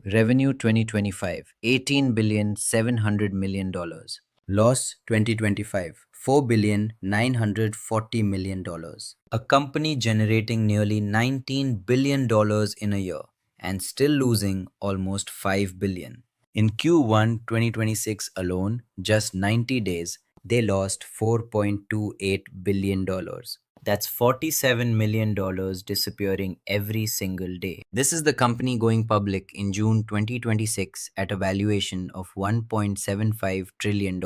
Revenue 2025, $18,700,000,000. Loss 2025, $4,940,000,000. A company generating nearly $19 billion in a year and still losing almost $5 billion. In Q1 2026 alone, just 90 days, they lost $4.28 billion. That's $47 million disappearing every single day. This is the company going public in June 2026 at a valuation of $1.75 trillion.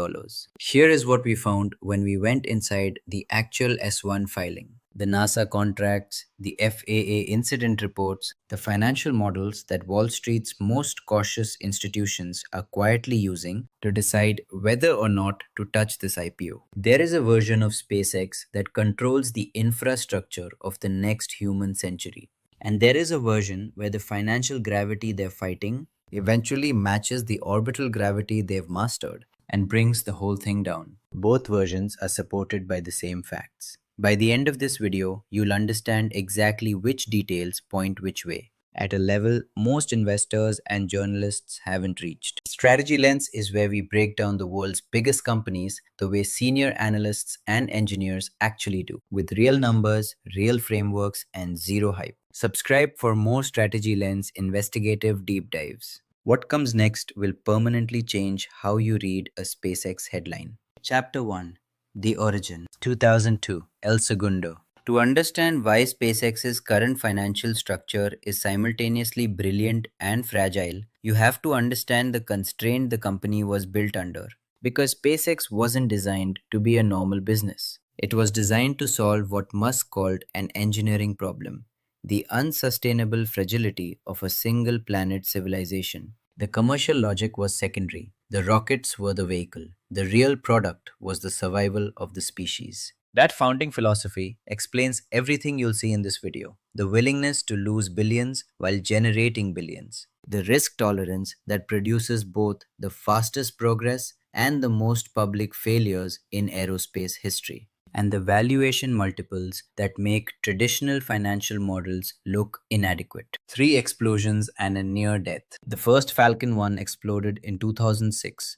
Here is what we found when we went inside the actual S1 filing. The NASA contracts, the FAA incident reports, the financial models that Wall Street's most cautious institutions are quietly using to decide whether or not to touch this IPO. There is a version of SpaceX that controls the infrastructure of the next human century. And there is a version where the financial gravity they're fighting eventually matches the orbital gravity they've mastered and brings the whole thing down. Both versions are supported by the same facts. By the end of this video, you'll understand exactly which details point which way, at a level most investors and journalists haven't reached. Strategy Lens is where we break down the world's biggest companies the way senior analysts and engineers actually do, with real numbers, real frameworks, and zero hype. Subscribe for more Strategy Lens investigative deep dives. What comes next will permanently change how you read a SpaceX headline. Chapter 1, The Origin, 2002, El Segundo. To understand why SpaceX's current financial structure is simultaneously brilliant and fragile, you have to understand the constraint the company was built under. Because SpaceX wasn't designed to be a normal business. It was designed to solve what Musk called an engineering problem, the unsustainable fragility of a single planet civilization. The commercial logic was secondary. The rockets were the vehicle. The real product was the survival of the species. That founding philosophy explains everything you'll see in this video. The willingness to lose billions while generating billions. The risk tolerance that produces both the fastest progress and the most public failures in aerospace history. And the valuation multiples that make traditional financial models look inadequate. Three explosions and a near death. The first Falcon 1 exploded in 2006,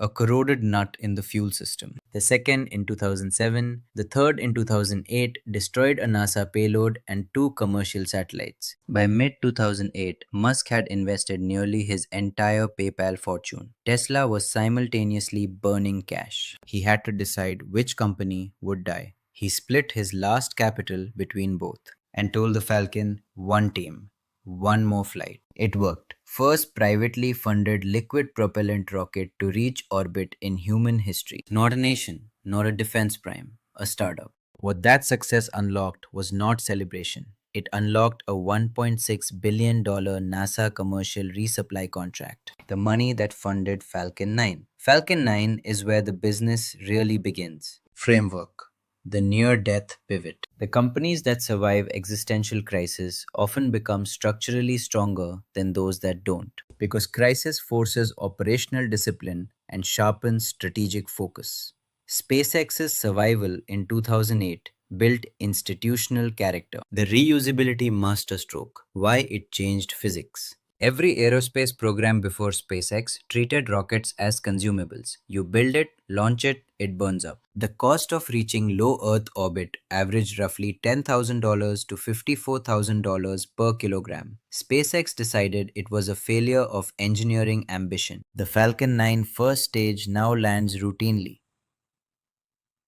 a corroded nut in the fuel system. The second in 2007, the third in 2008 destroyed a NASA payload and two commercial satellites. By mid 2008, Musk had invested nearly his entire PayPal fortune. Tesla was simultaneously burning cash. He had to decide which company would die. He split his last capital between both and told the Falcon, one team, one more flight. It worked. First privately funded liquid propellant rocket to reach orbit in human history. Not a nation, nor a defense prime, a startup. What that success unlocked was not celebration. It unlocked a $1.6 billion NASA commercial resupply contract, the money that funded Falcon 9. Falcon 9 is where the business really begins. Framework. The near-death pivot. The companies that survive existential crisis often become structurally stronger than those that don't, because crisis forces operational discipline and sharpens strategic focus. SpaceX's survival in 2008 built institutional character. The reusability masterstroke, why it changed physics. Every aerospace program before SpaceX treated rockets as consumables. You build it, launch it, it burns up. The cost of reaching low Earth orbit averaged roughly $10,000 to $54,000 per kilogram. SpaceX decided it was a failure of engineering ambition. The Falcon 9 first stage now lands routinely,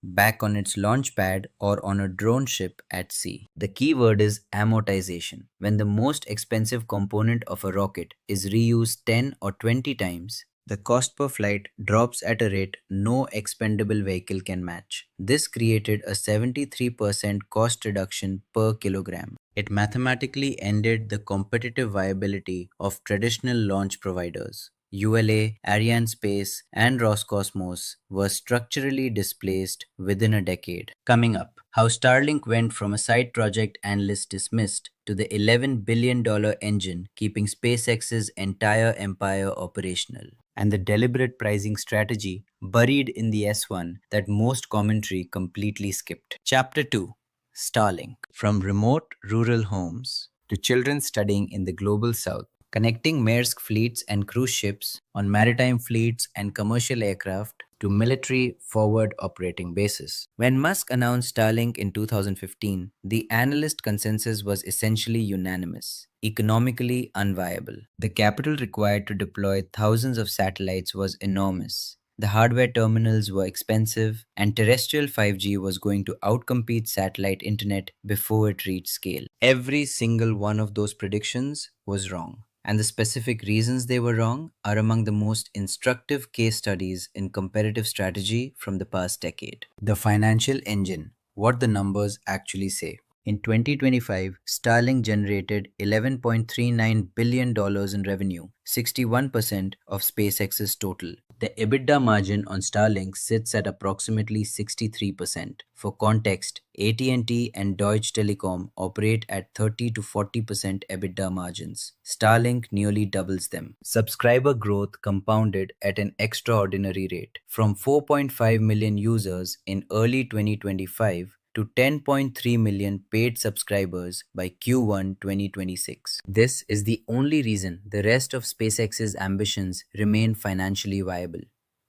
back on its launch pad or on a drone ship at sea. The key word is amortization. When the most expensive component of a rocket is reused 10 or 20 times, the cost per flight drops at a rate no expendable vehicle can match. This created a 73% cost reduction per kilogram. It mathematically ended the competitive viability of traditional launch providers. ULA, Arianespace, and Roscosmos were structurally displaced within a decade. Coming up, how Starlink went from a side project analysts dismissed to the $11 billion engine keeping SpaceX's entire empire operational. And the deliberate pricing strategy buried in the S1 that most commentary completely skipped. Chapter 2, Starlink. From remote rural homes to children studying in the global south, connecting Maersk fleets and cruise ships on maritime fleets and commercial aircraft to military forward operating bases. When Musk announced Starlink in 2015, the analyst consensus was essentially unanimous: economically unviable. The capital required to deploy thousands of satellites was enormous. The hardware terminals were expensive, and terrestrial 5G was going to outcompete satellite internet before it reached scale. Every single one of those predictions was wrong. And the specific reasons they were wrong are among the most instructive case studies in competitive strategy from the past decade. The financial engine, what the numbers actually say. In 2025, Starlink generated $11.39 billion in revenue, 61% of SpaceX's total. The EBITDA margin on Starlink sits at approximately 63%. For context, AT&T and Deutsche Telekom operate at 30 to 40% EBITDA margins. Starlink nearly doubles them. Subscriber growth compounded at an extraordinary rate, from 4.5 million users in early 2025 to 10.3 million paid subscribers by Q1 2026. This is the only reason the rest of SpaceX's ambitions remain financially viable.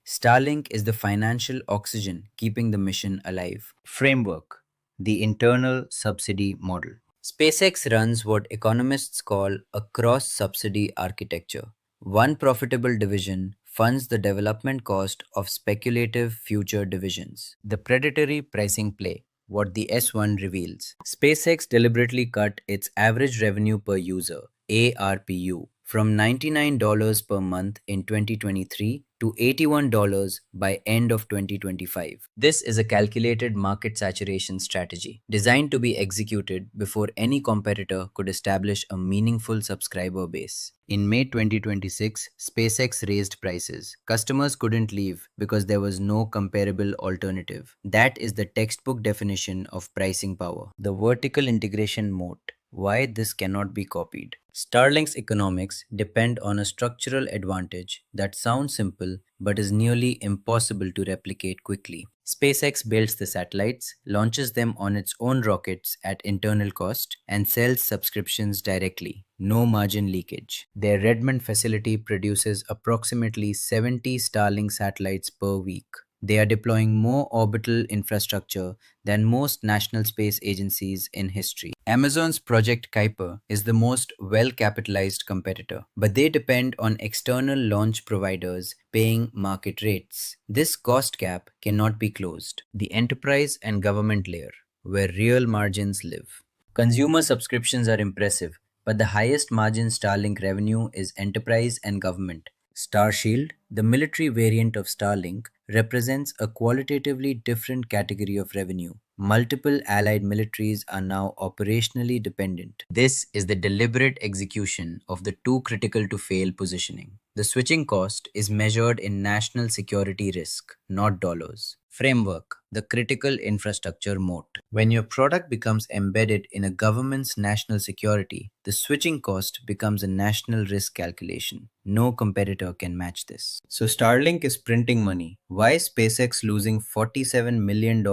Starlink is the financial oxygen keeping the mission alive. Framework: the internal subsidy model. SpaceX runs what economists call a cross subsidy architecture. One profitable division funds the development cost of speculative future divisions. The predatory pricing play, what the S1 reveals. SpaceX deliberately cut its average revenue per user, ARPU, from $99 per month in 2023 to $81 by end of 2025. This is a calculated market saturation strategy designed to be executed before any competitor could establish a meaningful subscriber base. In May 2026, SpaceX raised prices. Customers couldn't leave because there was no comparable alternative. That is the textbook definition of pricing power. The vertical integration moat. Why this cannot be copied. Starlink's economics depend on a structural advantage that sounds simple but is nearly impossible to replicate quickly. SpaceX builds the satellites, launches them on its own rockets at internal cost, and sells subscriptions directly. No margin leakage. Their Redmond facility produces approximately 70 Starlink satellites per week. They are deploying more orbital infrastructure than most national space agencies in history. Amazon's Project Kuiper is the most well-capitalized competitor, but they depend on external launch providers paying market rates. This cost gap cannot be closed. The enterprise and government layer, where real margins live. Consumer subscriptions are impressive, but the highest margin Starlink revenue is enterprise and government. Starshield, the military variant of Starlink, represents a qualitatively different category of revenue. Multiple allied militaries are now operationally dependent. This is the deliberate execution of the too critical to fail positioning. The switching cost is measured in national security risk, not dollars. Framework: the critical infrastructure moat. When your product becomes embedded in a government's national security, the switching cost becomes a national risk calculation. No competitor can match this. So Starlink is printing money. Why is SpaceX losing $47 million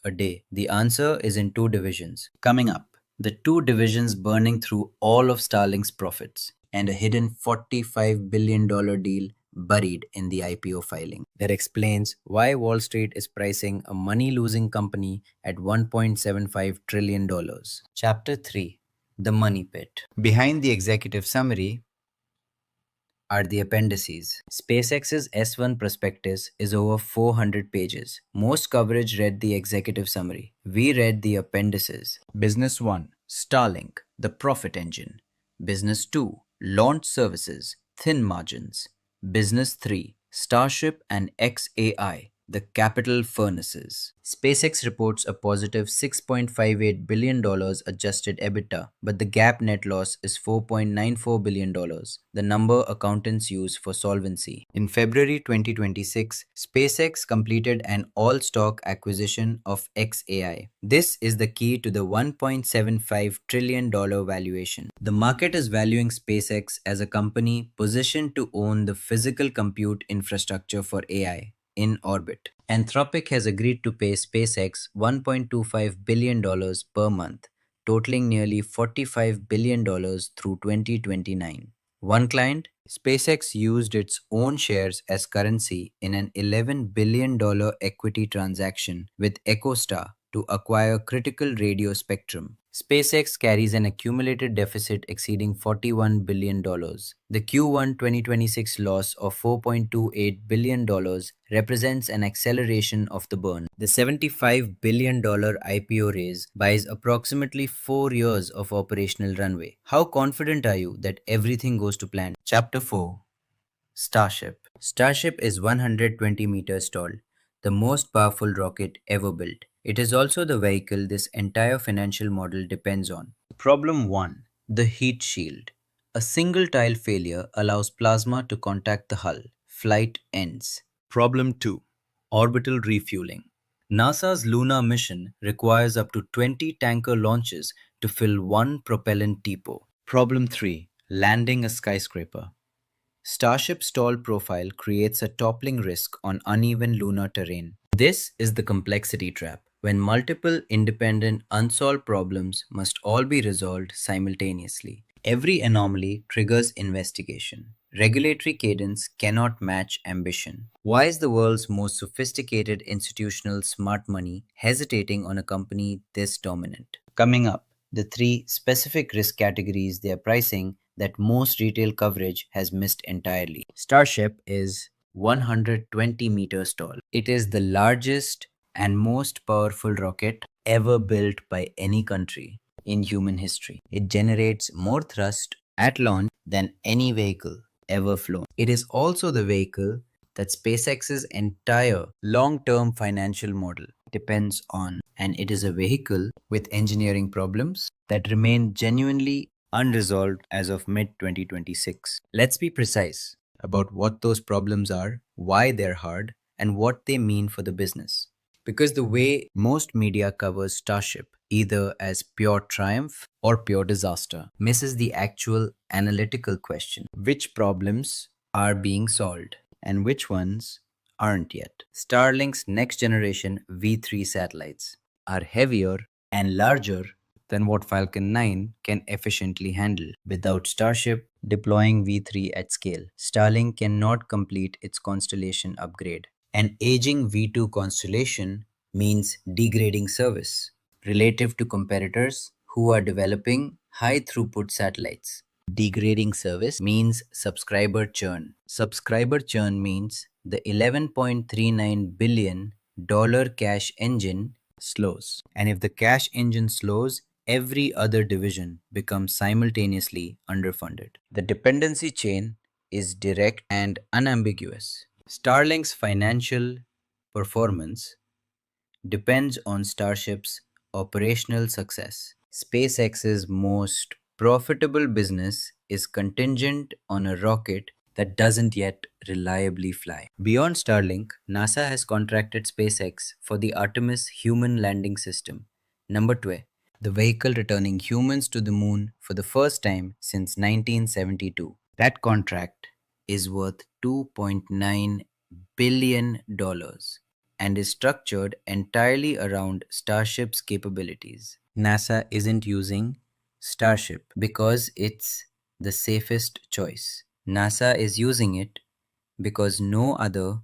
a day? The answer is in two divisions. Coming up, the two divisions burning through all of Starlink's profits, and a hidden $45 billion deal buried in the IPO filing that explains why Wall Street is pricing a money-losing company at $1.75 trillion. Chapter 3: The Money Pit. Behind the executive summary are the appendices. SpaceX's S1 prospectus is over 400 pages. Most coverage read the executive summary. We read the appendices. Business 1: Starlink, the profit engine. Business 2: Launch services, thin margins. Business 3: Starship and XAI, the capital furnaces. SpaceX reports a positive $6.58 billion adjusted EBITDA, but the GAAP net loss is $4.94 billion, the number accountants use for solvency. In February 2026, SpaceX completed an all-stock acquisition of XAI. This is the key to the $1.75 trillion valuation. The market is valuing SpaceX as a company positioned to own the physical compute infrastructure for AI in orbit. Anthropic has agreed to pay SpaceX $1.25 billion per month, totaling nearly $45 billion through 2029. One client, SpaceX used its own shares as currency in an $11 billion equity transaction with EchoStar to acquire critical radio spectrum. SpaceX carries an accumulated deficit exceeding $41 billion. The Q1 2026 loss of $4.28 billion represents an acceleration of the burn. The $75 billion IPO raise buys approximately 4 years of operational runway. How confident are you that everything goes to plan? Chapter 4, Starship. Starship is 120 meters tall, the most powerful rocket ever built. It is also the vehicle this entire financial model depends on. Problem 1, the heat shield. A single tile failure allows plasma to contact the hull. Flight ends. Problem 2, orbital refueling. NASA's lunar mission requires up to 20 tanker launches to fill one propellant depot. Problem 3, landing a skyscraper. Starship's stall profile creates a toppling risk on uneven lunar terrain. This is the complexity trap, when multiple independent unsolved problems must all be resolved simultaneously. Every anomaly triggers investigation. Regulatory cadence cannot match ambition. Why is the world's most sophisticated institutional smart money hesitating on a company this dominant? Coming up, the three specific risk categories they are pricing that most retail coverage has missed entirely. Starship is 120 meters tall. It is the largest and most powerful rocket ever built by any country in human history. It generates more thrust at launch than any vehicle ever flown. It is also the vehicle that SpaceX's entire long term financial model depends on, and it is a vehicle with engineering problems that remain genuinely unresolved as of mid 2026. Let's be precise about what those problems are, why they're hard, and what they mean for the business. Because the way most media covers Starship, either as pure triumph or pure disaster, misses the actual analytical question: which problems are being solved and which ones aren't yet? Starlink's next generation V3 satellites are heavier and larger than what Falcon 9 can efficiently handle. Without Starship deploying V3 at scale, Starlink cannot complete its constellation upgrade. An aging V2 constellation means degrading service relative to competitors who are developing high throughput satellites. Degrading service means subscriber churn. Subscriber churn means the $11.39 billion cash engine slows. And if the cash engine slows, every other division becomes simultaneously underfunded. The dependency chain is direct and unambiguous. Starlink's financial performance depends on Starship's operational success. SpaceX's most profitable business is contingent on a rocket that doesn't yet reliably fly. Beyond Starlink, NASA has contracted SpaceX for the Artemis human landing system. Number 2, the vehicle returning humans to the moon for the first time since 1972. That contract is worth $2.9 billion and is structured entirely around Starship's capabilities. NASA isn't using Starship because it's the safest choice. NASA is using it because no other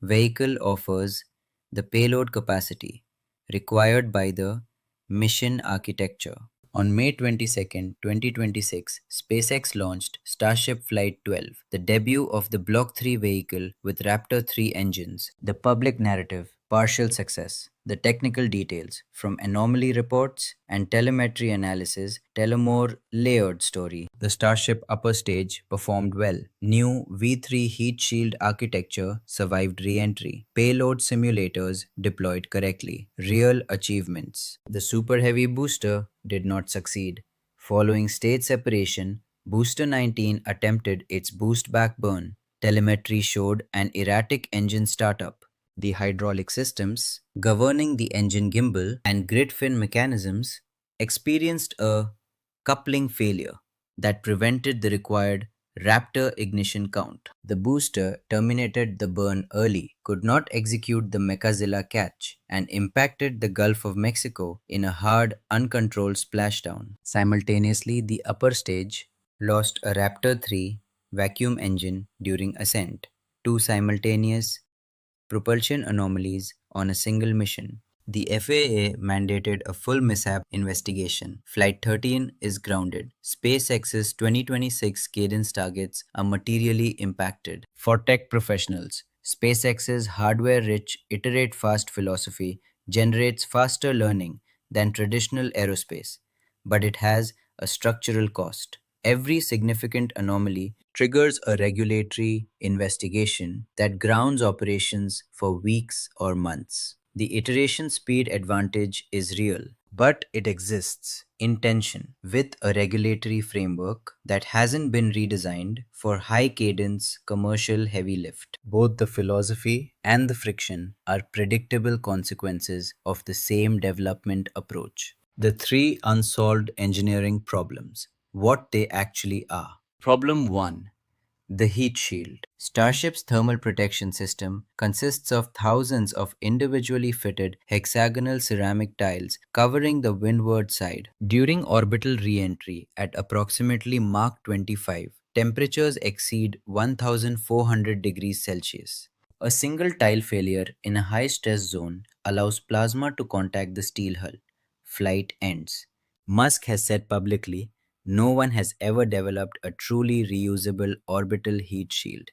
vehicle offers the payload capacity required by the mission architecture. On May 22nd, 2026, SpaceX launched Starship Flight 12, the debut of the Block 3 vehicle with Raptor 3 engines. The public narrative, partial success. The technical details, from anomaly reports and telemetry analysis, tell a more layered story. The Starship upper stage performed well. New V3 heat shield architecture survived re-entry. Payload simulators deployed correctly. Real achievements. The Super Heavy booster did not succeed. Following stage separation, Booster 19 attempted its boost back burn. Telemetry showed an erratic engine startup. The hydraulic systems governing the engine gimbal and grid fin mechanisms experienced a coupling failure that prevented the required Raptor ignition count. The booster terminated the burn early, could not execute the Mechazilla catch, and impacted the Gulf of Mexico in a hard, uncontrolled splashdown. Simultaneously, the upper stage lost a Raptor 3 vacuum engine during ascent, two simultaneous propulsion anomalies on a single mission. The FAA mandated a full mishap investigation. Flight 13 is grounded. SpaceX's 2026 cadence targets are materially impacted. For tech professionals, SpaceX's hardware rich, iterate fast philosophy generates faster learning than traditional aerospace, but it has a structural cost. Every significant anomaly triggers a regulatory investigation that grounds operations for weeks or months. The iteration speed advantage is real, but it exists in tension with a regulatory framework that hasn't been redesigned for high cadence commercial heavy lift. Both the philosophy and the friction are predictable consequences of the same development approach. The three unsolved engineering problems, what they actually are. Problem 1, the heat shield. Starship's thermal protection system consists of thousands of individually fitted hexagonal ceramic tiles covering the windward side. During orbital re-entry at approximately Mach 25, temperatures exceed 1400 degrees Celsius. A single tile failure in a high stress zone allows plasma to contact the steel hull. Flight ends. Musk has said publicly, no one has ever developed a truly reusable orbital heat shield.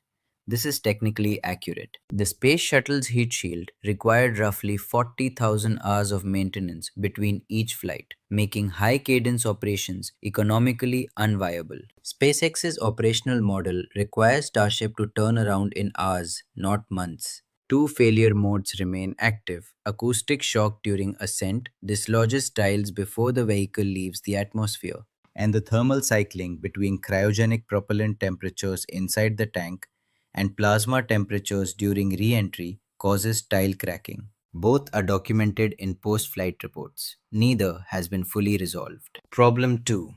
This is technically accurate. The Space Shuttle's heat shield required roughly 40,000 hours of maintenance between each flight, making high cadence operations economically unviable. SpaceX's operational model requires Starship to turn around in hours, not months. Two failure modes remain active. Acoustic shock during ascent dislodges tiles before the vehicle leaves the atmosphere, and the thermal cycling between cryogenic propellant temperatures inside the tank and plasma temperatures during re-entry causes tile cracking. Both are documented in post-flight reports. Neither has been fully resolved. Problem 2,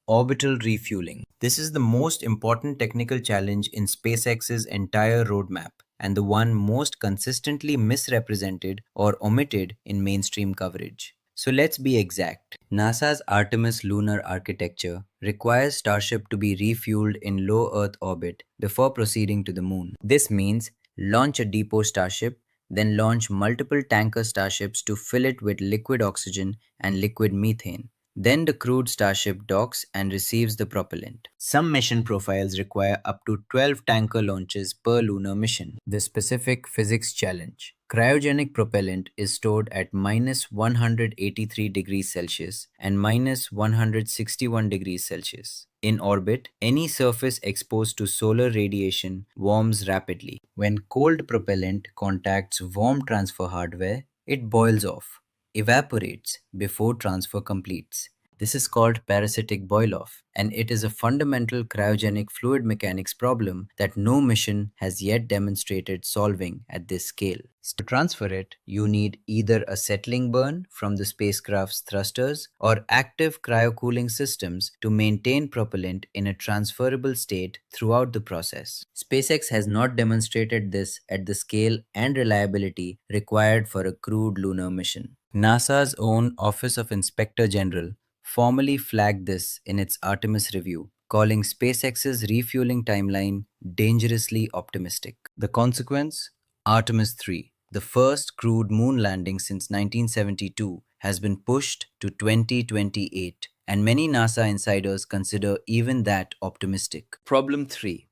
orbital refueling. This is the most important technical challenge in SpaceX's entire roadmap and the one most consistently misrepresented or omitted in mainstream coverage. So let's be exact. NASA's Artemis lunar architecture requires Starship to be refueled in low Earth orbit before proceeding to the moon. This means launch a depot Starship, then launch multiple tanker Starships to fill it with liquid oxygen and liquid methane. Then the crewed Starship docks and receives the propellant. Some mission profiles require up to 12 tanker launches per lunar mission. The specific physics challenge. Cryogenic propellant is stored at minus 183 degrees Celsius and minus 161 degrees Celsius. In orbit, any surface exposed to solar radiation warms rapidly. When cold propellant contacts warm transfer hardware, it boils off, evaporates before transfer completes. This is called parasitic boil-off, and it is a fundamental cryogenic fluid mechanics problem that no mission has yet demonstrated solving at this scale. To transfer it, you need either a settling burn from the spacecraft's thrusters or active cryocooling systems to maintain propellant in a transferable state throughout the process. SpaceX has not demonstrated this at the scale and reliability required for a crewed lunar mission. NASA's own Office of Inspector General formally flagged this in its Artemis review, calling SpaceX's refueling timeline dangerously optimistic. The consequence? Artemis 3, the first crewed moon landing since 1972, has been pushed to 2028, and many NASA insiders consider even that optimistic. Problem 3,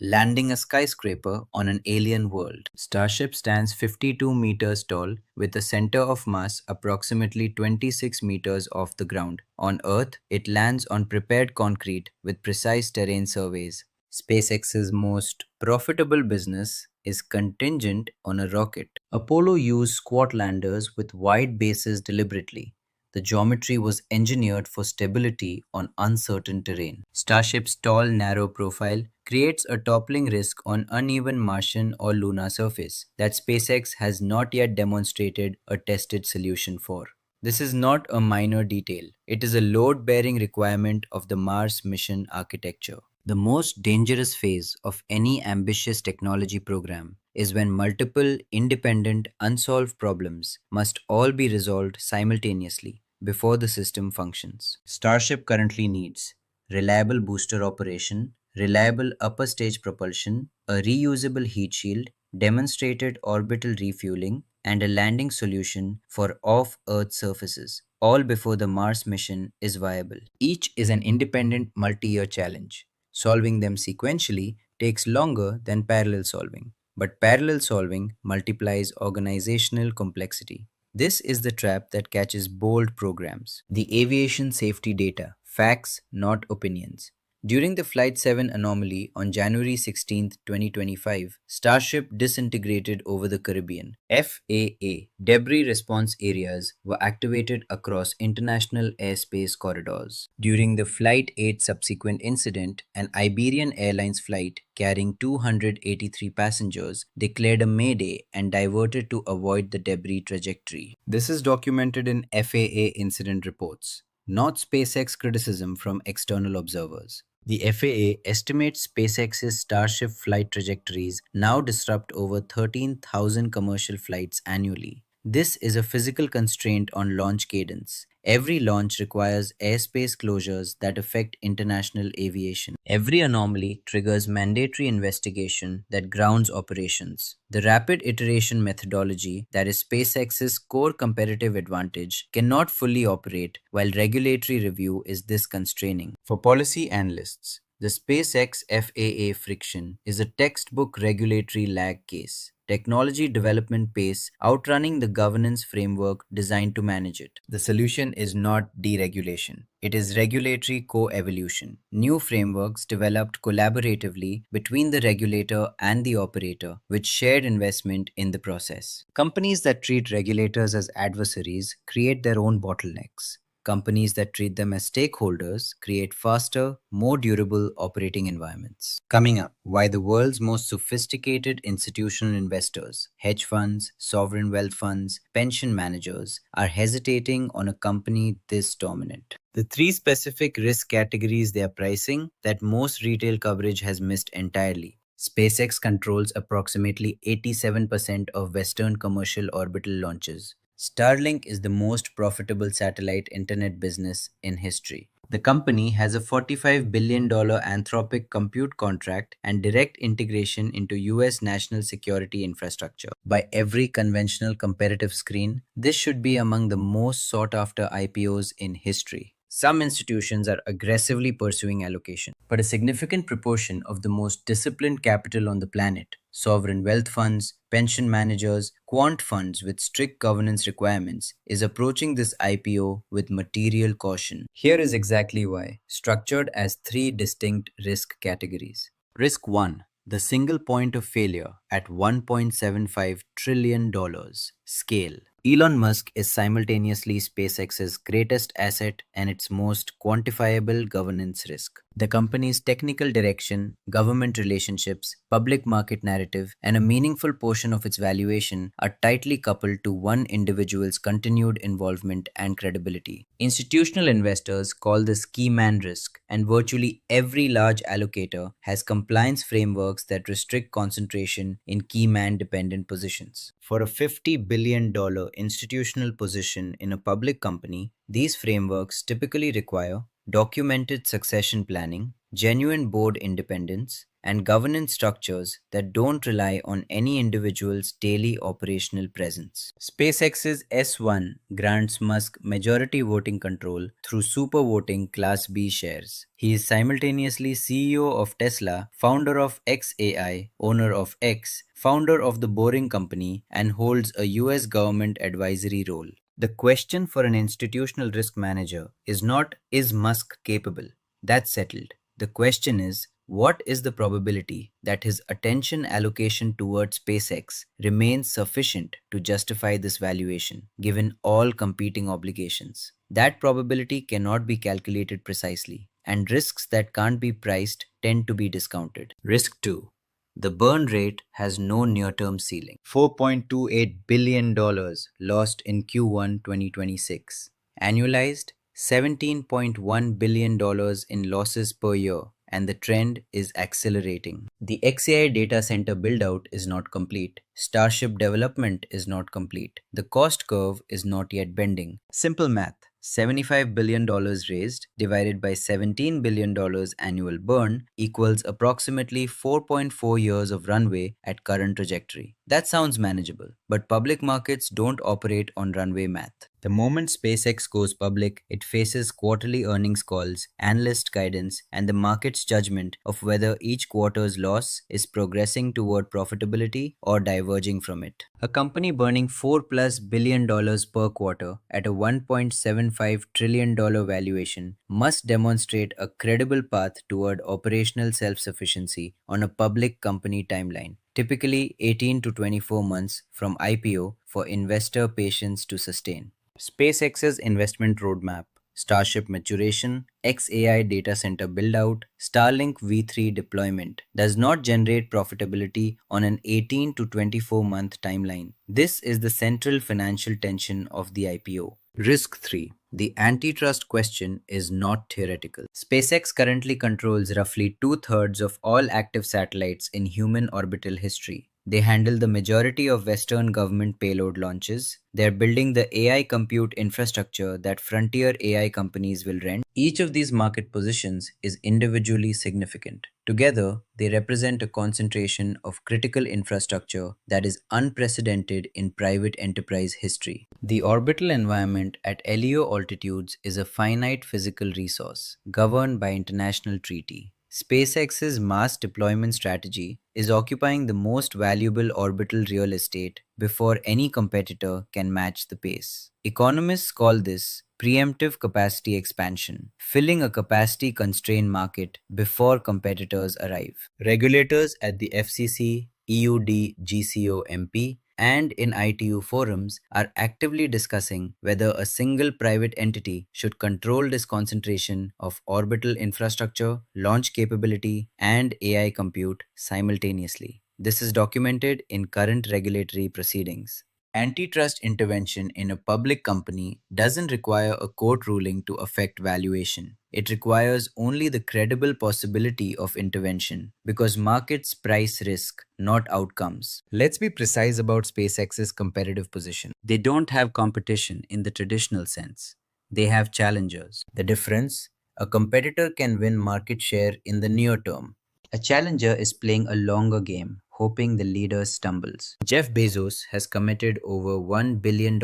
landing a skyscraper on an alien world. Starship stands 52 meters tall with a center of mass approximately 26 meters off the ground. On Earth, it lands on prepared concrete with precise terrain surveys. SpaceX's most profitable business is contingent on a rocket. Apollo used squat landers with wide bases deliberately. The geometry was engineered for stability on uncertain terrain. Starship's tall, narrow profile creates a toppling risk on uneven Martian or lunar surface that SpaceX has not yet demonstrated a tested solution for. This is not a minor detail. It is a load-bearing requirement of the Mars mission architecture. The most dangerous phase of any ambitious technology program is when multiple independent unsolved problems must all be resolved simultaneously before the system functions. Starship currently needs reliable booster operation, reliable upper stage propulsion, a reusable heat shield, demonstrated orbital refueling, and a landing solution for off Earth surfaces, all before the Mars mission is viable. Each is an independent multi year challenge. Solving them sequentially takes longer than parallel solving, but parallel solving multiplies organizational complexity. This is the trap that catches bold programs. The aviation safety data, facts, not opinions. During the Flight 7 anomaly on January 16, 2025, Starship disintegrated over the Caribbean. FAA debris response areas were activated across international airspace corridors. During the Flight 8 subsequent incident, an Iberian Airlines flight carrying 283 passengers declared a mayday and diverted to avoid the debris trajectory. This is documented in FAA incident reports, not SpaceX criticism from external observers. The FAA estimates SpaceX's Starship flight trajectories now disrupt over 13,000 commercial flights annually. This is a physical constraint on launch cadence. Every launch requires airspace closures that affect international aviation. Every anomaly triggers mandatory investigation that grounds operations. The rapid iteration methodology, that is SpaceX's core competitive advantage, cannot fully operate while regulatory review is this constraining. For policy analysts, the SpaceX FAA friction is a textbook regulatory lag case. Technology development pace outrunning the governance framework designed to manage it. The solution is not deregulation. It is regulatory co-evolution. New frameworks developed collaboratively between the regulator and the operator, with shared investment in the process. Companies that treat regulators as adversaries create their own bottlenecks. Companies that treat them as stakeholders create faster, more durable operating environments. Coming up, why the world's most sophisticated institutional investors, hedge funds, sovereign wealth funds, pension managers, are hesitating on a company this dominant. The three specific risk categories they are pricing that most retail coverage has missed entirely. SpaceX controls approximately 87% of Western commercial orbital launches. Starlink is the most profitable satellite internet business in history. The company has a $45 billion Anthropic compute contract and direct integration into US national security infrastructure. By every conventional comparative screen, this should be among the most sought after IPOs in history. Some institutions are aggressively pursuing allocation, but a significant proportion of the most disciplined capital on the planet, sovereign wealth funds, pension managers, quant funds with strict governance requirements, is approaching this IPO with material caution. Here is exactly why, structured as three distinct risk categories. Risk 1, the single point of failure at $1.75 trillion. Scale. Elon Musk is simultaneously SpaceX's greatest asset and its most quantifiable governance risk. The company's technical direction, government relationships, public market narrative, and a meaningful portion of its valuation are tightly coupled to one individual's continued involvement and credibility. Institutional investors call this key man risk, and virtually every large allocator has compliance frameworks that restrict concentration in key man dependent positions. For a $50 billion institutional position in a public company, these frameworks typically require documented succession planning, genuine board independence, and governance structures that don't rely on any individual's daily operational presence. SpaceX's S1 grants Musk majority voting control through super voting Class B shares. He is simultaneously CEO of Tesla, founder of XAI, owner of X, founder of the Boring Company, and holds a US government advisory role. The question for an institutional risk manager is not, is Musk capable? That's settled. The question is, what is the probability that his attention allocation towards SpaceX remains sufficient to justify this valuation, given all competing obligations? That probability cannot be calculated precisely, and risks that can't be priced tend to be discounted. Risk 2. The burn rate has no near-term ceiling. $4.28 billion lost in Q1 2026. Annualized, $17.1 billion in losses per year, and the trend is accelerating. The XAI data center build-out is not complete. Starship development is not complete. The cost curve is not yet bending. Simple math. $75 billion raised divided by $17 billion annual burn equals approximately 4.4 years of runway at current trajectory. That sounds manageable, but public markets don't operate on runway math. The moment SpaceX goes public, it faces quarterly earnings calls, analyst guidance, and the market's judgment of whether each quarter's loss is progressing toward profitability or diverging from it. A company burning $4+ billion per quarter at a $1.75 trillion valuation must demonstrate a credible path toward operational self-sufficiency on a public company timeline, typically 18 to 24 months from IPO for investor patience to sustain. SpaceX's investment roadmap: Starship maturation, XAI data center build-out, Starlink V3 deployment does not generate profitability on an 18 to 24-month timeline. This is the central financial tension of the IPO. Risk 3. The antitrust question is not theoretical. SpaceX currently controls roughly two-thirds of all active satellites in human orbital history. They handle the majority of Western government payload launches. They're building the AI compute infrastructure that frontier AI companies will rent. Each of these market positions is individually significant. Together, they represent a concentration of critical infrastructure that is unprecedented in private enterprise history. The orbital environment at LEO altitudes is a finite physical resource governed by international treaty. SpaceX's mass deployment strategy is occupying the most valuable orbital real estate before any competitor can match the pace. Economists call this preemptive capacity expansion, filling a capacity constrained market before competitors arrive. Regulators at the FCC, EUD, GCO-MP, and in ITU forums are actively discussing whether a single private entity should control this concentration of orbital infrastructure, launch capability, and AI compute simultaneously. This is documented in current regulatory proceedings. Antitrust intervention in a public company doesn't require a court ruling to affect valuation. It requires only the credible possibility of intervention because markets price risk, not outcomes. Let's be precise about SpaceX's competitive position. They don't have competition in the traditional sense. They have challengers. The difference? A competitor can win market share in the near term. A challenger is playing a longer game, hoping the leader stumbles. Jeff Bezos has committed over $1 billion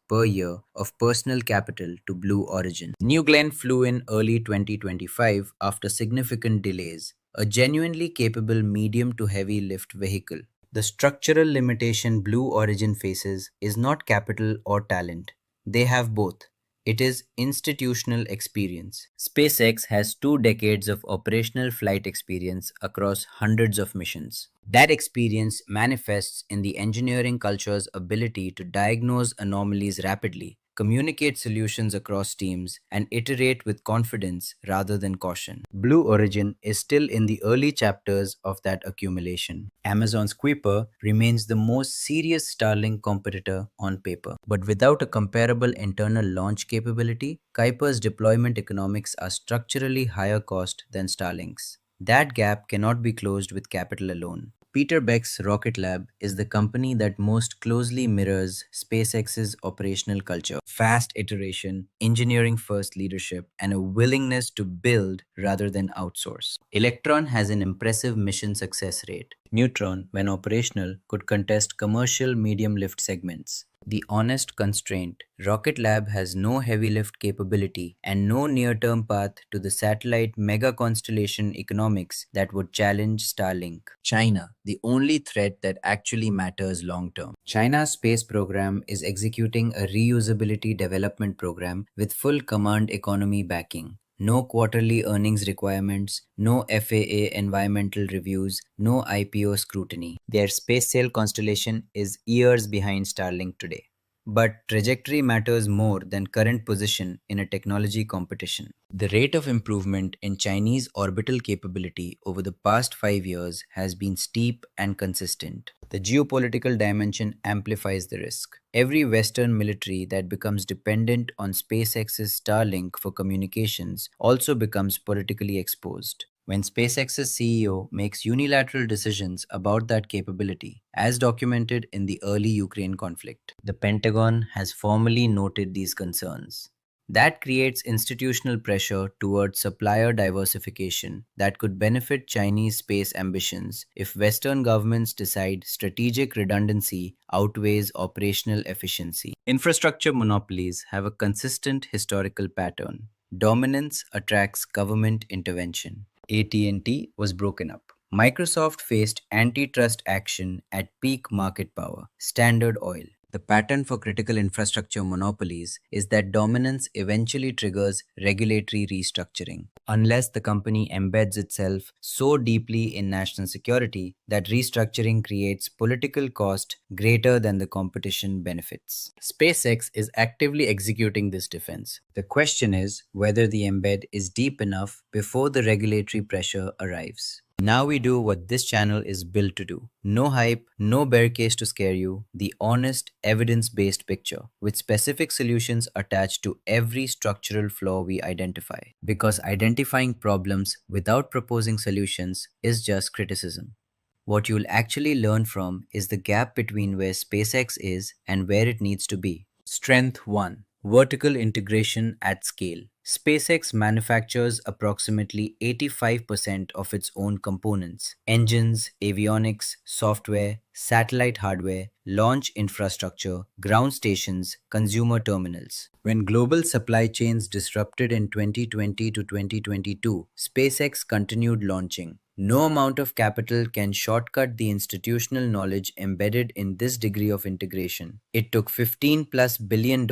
per year of personal capital to Blue Origin. New Glenn flew in early 2025 after significant delays, a genuinely capable medium to heavy lift vehicle. The structural limitation Blue Origin faces is not capital or talent. They have both. It is institutional experience. SpaceX has 2 decades of operational flight experience across hundreds of missions. That experience manifests in the engineering culture's ability to diagnose anomalies rapidly, communicate solutions across teams, and iterate with confidence rather than caution. Blue Origin is still in the early chapters of that accumulation. Amazon's Kuiper remains the most serious Starlink competitor on paper. But without a comparable internal launch capability, Kuiper's deployment economics are structurally higher cost than Starlink's. That gap cannot be closed with capital alone. Peter Beck's Rocket Lab is the company that most closely mirrors SpaceX's operational culture: fast iteration, engineering first leadership, and a willingness to build rather than outsource. Electron has an impressive mission success rate. Neutron, when operational, could contest commercial medium lift segments. The honest constraint: Rocket Lab has no heavy lift capability and no near-term path to the satellite mega constellation economics that would challenge Starlink. China, the only threat that actually matters long-term. China's space program is executing a reusability development program with full command economy backing. No quarterly earnings requirements, no FAA environmental reviews, no IPO scrutiny. Their space sail constellation is years behind Starlink today. But trajectory matters more than current position in a technology competition. The rate of improvement in Chinese orbital capability over the past 5 years has been steep and consistent. The geopolitical dimension amplifies the risk. Every Western military that becomes dependent on SpaceX's Starlink for communications also becomes politically exposed. When SpaceX's CEO makes unilateral decisions about that capability, as documented in the early Ukraine conflict, the Pentagon has formally noted these concerns. That creates institutional pressure towards supplier diversification that could benefit Chinese space ambitions if Western governments decide strategic redundancy outweighs operational efficiency. Infrastructure monopolies have a consistent historical pattern. Dominance attracts government intervention. AT&T was broken up. Microsoft faced antitrust action at peak market power. Standard Oil. The pattern for critical infrastructure monopolies is that dominance eventually triggers regulatory restructuring, unless the company embeds itself so deeply in national security that restructuring creates political cost greater than the competition benefits. SpaceX is actively executing this defense. The question is whether the embed is deep enough before the regulatory pressure arrives. Now we do what this channel is built to do. No hype, no bear case to scare you, the honest, evidence-based picture with specific solutions attached to every structural flaw we identify. Because identifying problems without proposing solutions is just criticism. What you'll actually learn from is the gap between where SpaceX is and where it needs to be. Strength 1. Vertical integration at scale. SpaceX manufactures approximately 85% of its own components: engines, avionics, software, satellite hardware, launch infrastructure, ground stations, consumer terminals. When global supply chains disrupted in 2020 to 2022, SpaceX continued launching. No amount of capital can shortcut the institutional knowledge embedded in this degree of integration. It took $15+ billion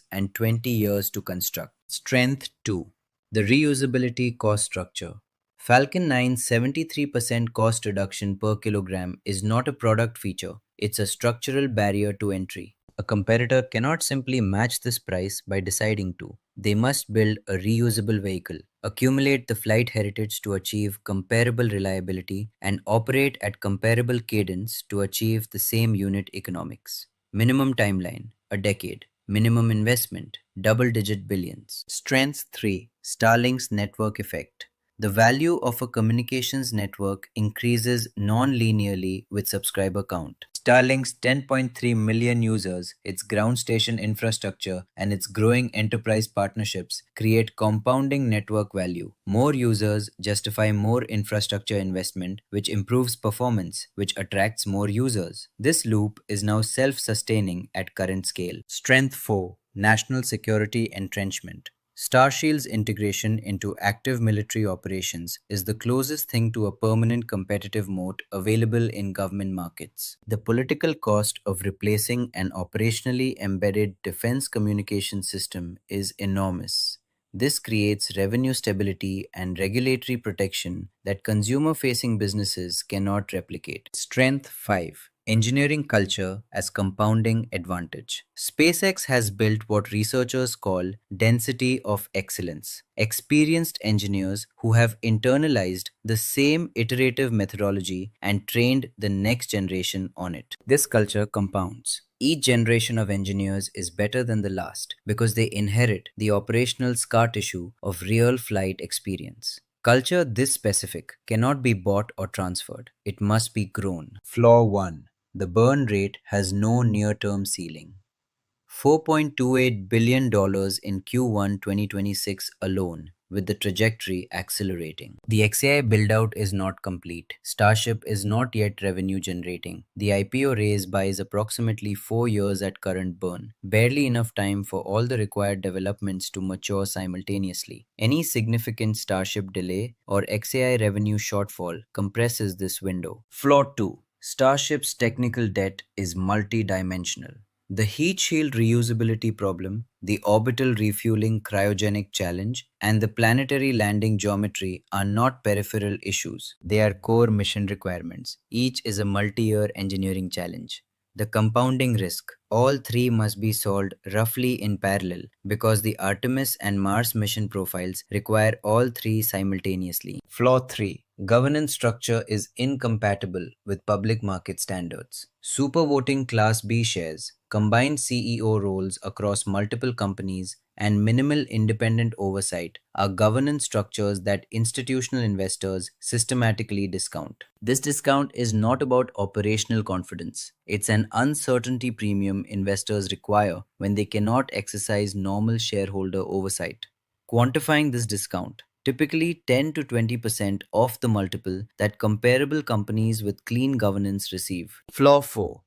and 20 years to construct. Strength 2. The reusability cost structure. Falcon 9's 73% cost reduction per kilogram is not a product feature, it's a structural barrier to entry. A competitor cannot simply match this price by deciding to. They must build a reusable vehicle, accumulate the flight heritage to achieve comparable reliability, and operate at comparable cadence to achieve the same unit economics. Minimum timeline, a decade. Minimum investment, double-digit billions. Strength 3. Starlink's network effect. The value of a communications network increases non-linearly with subscriber count. Starlink's 10.3 million users, its ground station infrastructure, and its growing enterprise partnerships create compounding network value. More users justify more infrastructure investment, which improves performance, which attracts more users. This loop is now self-sustaining at current scale. Strength 4. National security entrenchment. Starshield's integration into active military operations is the closest thing to a permanent competitive moat available in government markets. The political cost of replacing an operationally embedded defense communication system is enormous. This creates revenue stability and regulatory protection that consumer-facing businesses cannot replicate. Strength 5. Engineering culture as compounding advantage. SpaceX has built what researchers call density of excellence. Experienced engineers who have internalized the same iterative methodology and trained the next generation on it. This culture compounds. Each generation of engineers is better than the last because they inherit the operational scar tissue of real flight experience. Culture this specific cannot be bought or transferred. It must be grown. Flaw 1. The burn rate has no near-term ceiling. $4.28 billion in Q1 2026 alone, with the trajectory accelerating. The XAI build-out is not complete. Starship is not yet revenue generating. The IPO raise buys approximately 4 years at current burn, barely enough time for all the required developments to mature simultaneously. Any significant Starship delay or XAI revenue shortfall compresses this window. Flaw 2. Starship's technical debt is multi-dimensional. The heat shield reusability problem, the orbital refueling cryogenic challenge, and the planetary landing geometry are not peripheral issues. They are core mission requirements. Each is a multi-year engineering challenge. The compounding risk. All three must be solved roughly in parallel because the Artemis and Mars mission profiles require all three simultaneously. Flaw 3. Governance structure is incompatible with public market standards. Supervoting Class B shares, combined CEO roles across multiple companies, and minimal independent oversight are governance structures that institutional investors systematically discount. This discount is not about operational confidence. It's an uncertainty premium investors require when they cannot exercise normal shareholder oversight. Quantifying this discount, typically 10 to 20% of the multiple that comparable companies with clean governance receive. Flaw 4.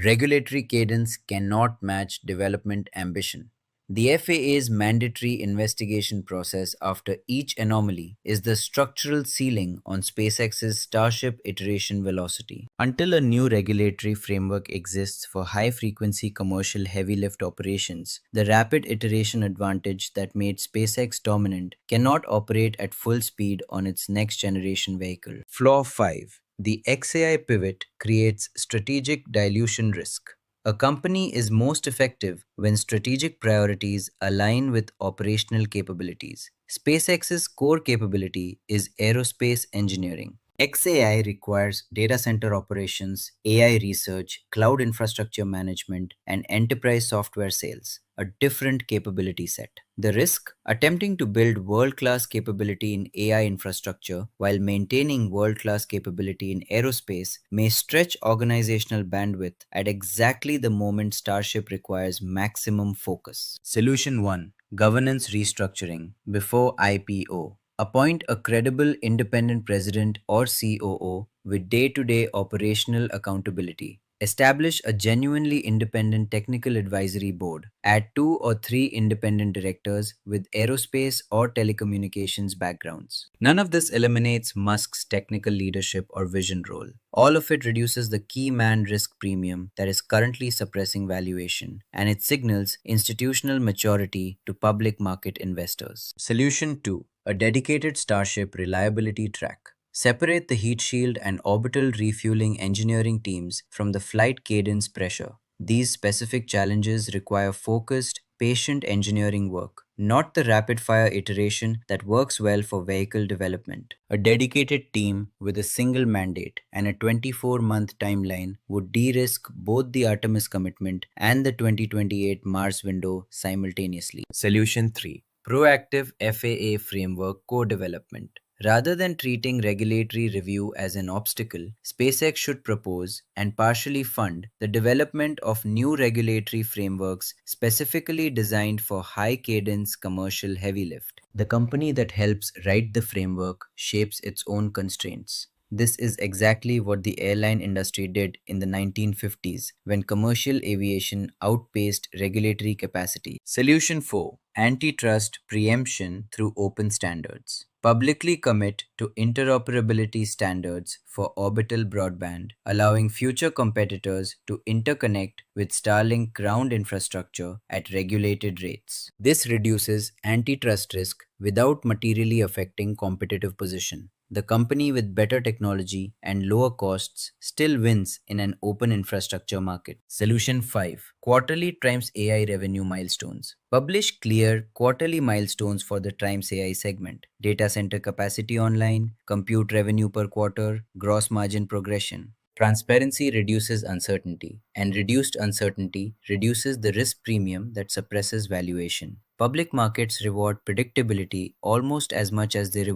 Regulatory cadence cannot match development ambition. The FAA's mandatory investigation process after each anomaly is the structural ceiling on SpaceX's Starship iteration velocity. Until a new regulatory framework exists for high frequency commercial heavy lift operations, the rapid iteration advantage that made SpaceX dominant cannot operate at full speed on its next generation vehicle. Flaw 5. The XAI pivot creates strategic dilution risk. A company is most effective when strategic priorities align with operational capabilities. SpaceX's core capability is aerospace engineering. XAI requires data center operations, AI research, cloud infrastructure management, and enterprise software sales, a different capability set. The risk? Attempting to build world-class capability in AI infrastructure while maintaining world-class capability in aerospace may stretch organizational bandwidth at exactly the moment Starship requires maximum focus. Solution 1. Governance restructuring before IPO. Appoint a credible independent president or COO with day-to-day operational accountability. Establish a genuinely independent technical advisory board. Add 2 or 3 independent directors with aerospace or telecommunications backgrounds. None of this eliminates Musk's technical leadership or vision role. All of it reduces the key man risk premium that is currently suppressing valuation, and it signals institutional maturity to public market investors. Solution 2. A dedicated Starship reliability track. Separate the heat shield and orbital refueling engineering teams from the flight cadence pressure. These specific challenges require focused, patient engineering work, not the rapid-fire iteration that works well for vehicle development. A dedicated team with a single mandate and a 24-month timeline would de-risk both the Artemis commitment and the 2028 Mars window simultaneously. Solution 3. Proactive FAA framework co-development. Rather than treating regulatory review as an obstacle, SpaceX should propose and partially fund the development of new regulatory frameworks specifically designed for high-cadence commercial heavy lift. The company that helps write the framework shapes its own constraints. This is exactly what the airline industry did in the 1950s when commercial aviation outpaced regulatory capacity. Solution 4. Antitrust preemption through open standards. Publicly commit to interoperability standards for orbital broadband, allowing future competitors to interconnect with Starlink ground infrastructure at regulated rates. This reduces antitrust risk without materially affecting competitive position. The company with better technology and lower costs still wins in an open infrastructure market. Solution 5. Quarterly Triumphs AI revenue milestones. Publish clear quarterly milestones for the Triumphs AI segment. Data center capacity online, compute revenue per quarter, gross margin progression. Transparency reduces uncertainty, and reduced uncertainty reduces the risk premium that suppresses valuation. Public markets reward predictability almost as much as they reward